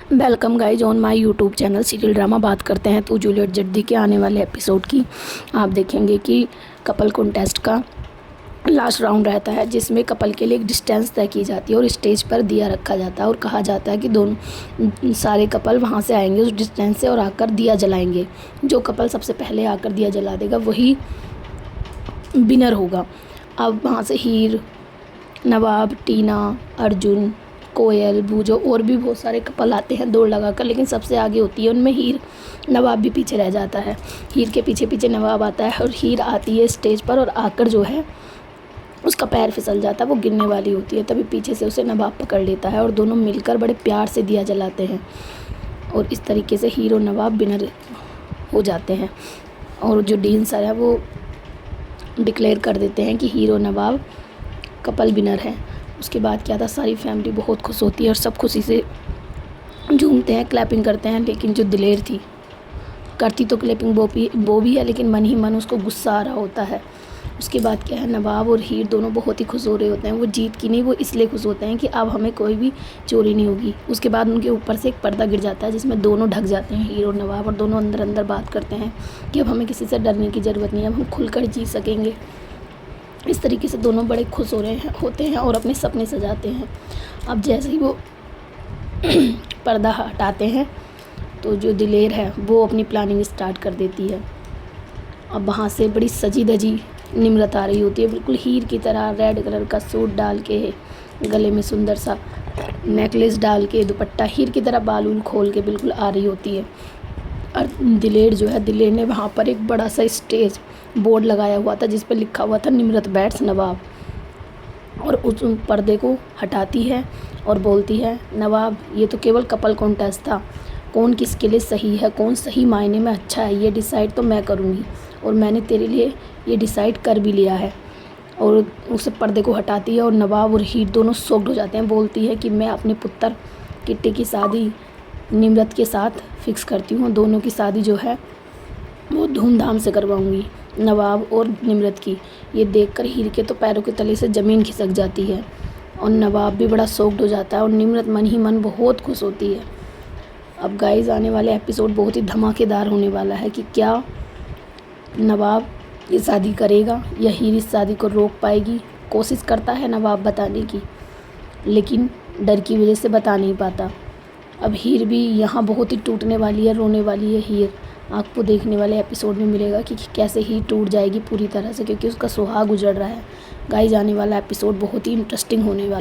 Welcome guys on my YouTube channel serial drama. बात करते हैं तू जूलियट जड्डी के आने वाले एपिसोड की। आप देखेंगे कि कपल कॉन्टेस्ट का लास्ट राउंड रहता है, जिसमें कपल के लिए एक डिस्टेंस तय की जाती है और स्टेज पर दिया रखा जाता है और कहा जाता है कि दोनों सारे कपल वहां से आएंगे उस डिस्टेंस से और आकर दिया जलाएंगे। जो कपल सबसे पहले आकर दिया जला देगा वही विनर होगा। अब वहाँ से हीर, नवाब, टीना, अर्जुन, कोयल, बूजो और भी बहुत सारे कपल आते हैं दौड़ लगाकर, लेकिन सबसे आगे होती है उनमें हीर। नवाब भी पीछे रह जाता है। हीर के पीछे पीछे नवाब आता है और हीर आती है स्टेज पर और आकर जो है उसका पैर फिसल जाता है, वो गिरने वाली होती है। तभी पीछे से उसे नवाब पकड़ लेता है और दोनों मिलकर बड़े प्यार से दिया जलाते हैं और इस तरीके से हीर और नवाब विनर हो जाते हैं। और जो डीन सर है वो डिक्लेयर कर देते हैं कि हीर और नवाब कपल विनर है। उसके बाद क्या था, सारी फैमिली बहुत खुश होती है और सब खुशी से झूमते हैं, क्लैपिंग करते हैं। लेकिन जो दिलेर थी, करती तो क्लैपिंग वो भी है, लेकिन मन ही मन उसको गुस्सा आ रहा होता है। उसके बाद क्या है, नवाब और हीर दोनों बहुत ही खुश हो रहे होते हैं। वो जीत की नहीं, वो इसलिए खुश होते हैं कि अब हमें कोई भी चोरी नहीं होगी। उसके बाद उनके ऊपर से एक पर्दा गिर जाता है जिसमें दोनों ढक जाते हैं, हीर और नवाब, और दोनों अंदर अंदर बात करते हैं कि अब हमें किसी से डरने की ज़रूरत नहीं है, अब हम खुलकर जी सकेंगे। इस तरीके से दोनों बड़े खुश होते हैं और अपने सपने सजाते हैं। अब जैसे ही वो पर्दा हटाते हैं तो जो दिलेर है वो अपनी प्लानिंग स्टार्ट कर देती है। अब वहाँ से बड़ी सजी धजी निम्रत आ रही होती है, बिल्कुल हीर की तरह, रेड कलर का सूट डाल के, गले में सुंदर सा नेकलेस डाल के, दुपट्टा हीर की तरह बाल उल खोल के बिल्कुल आ रही होती है। और दिलेर ने वहाँ पर एक बड़ा सा स्टेज बोर्ड लगाया हुआ था जिस पर लिखा हुआ था निम्रत बैट्स नवाब, और उस पर्दे को हटाती है और बोलती है, नवाब ये तो केवल कपल कॉन्टेस्ट था, कौन किसके लिए सही है, कौन सही मायने में अच्छा है, ये डिसाइड तो मैं करूँगी और मैंने तेरे लिए ये डिसाइड कर भी लिया है। और उस पर्दे को हटाती है और नवाब और हीर दोनों शॉक्ड हो जाते हैं। बोलती है कि मैं अपने पुत्र किट्टी की शादी निम्रत के साथ फिक्स करती हूँ, दोनों की शादी जो है वो धूमधाम से करवाऊँगी, नवाब और निम्रत की। ये देखकर हीर के तो पैरों के तले से ज़मीन खिसक जाती है और नवाब भी बड़ा शॉक्ड हो जाता है और निम्रत मन ही मन बहुत खुश होती है। अब गाइस आने वाले एपिसोड बहुत ही धमाकेदार होने वाला है कि क्या नवाब ये शादी करेगा या हीर इस शादी को रोक पाएगी। कोशिश करता है नवाब बताने की, लेकिन डर की वजह से बता नहीं पाता। अब हीर भी यहाँ बहुत ही टूटने वाली है, रोने वाली है हीर। आपको देखने वाले एपिसोड में मिलेगा कि कैसे हीर टूट जाएगी पूरी तरह से, क्योंकि उसका सुहाग उजड़ रहा है। गाइस आने वाला एपिसोड बहुत ही इंटरेस्टिंग होने वाला है।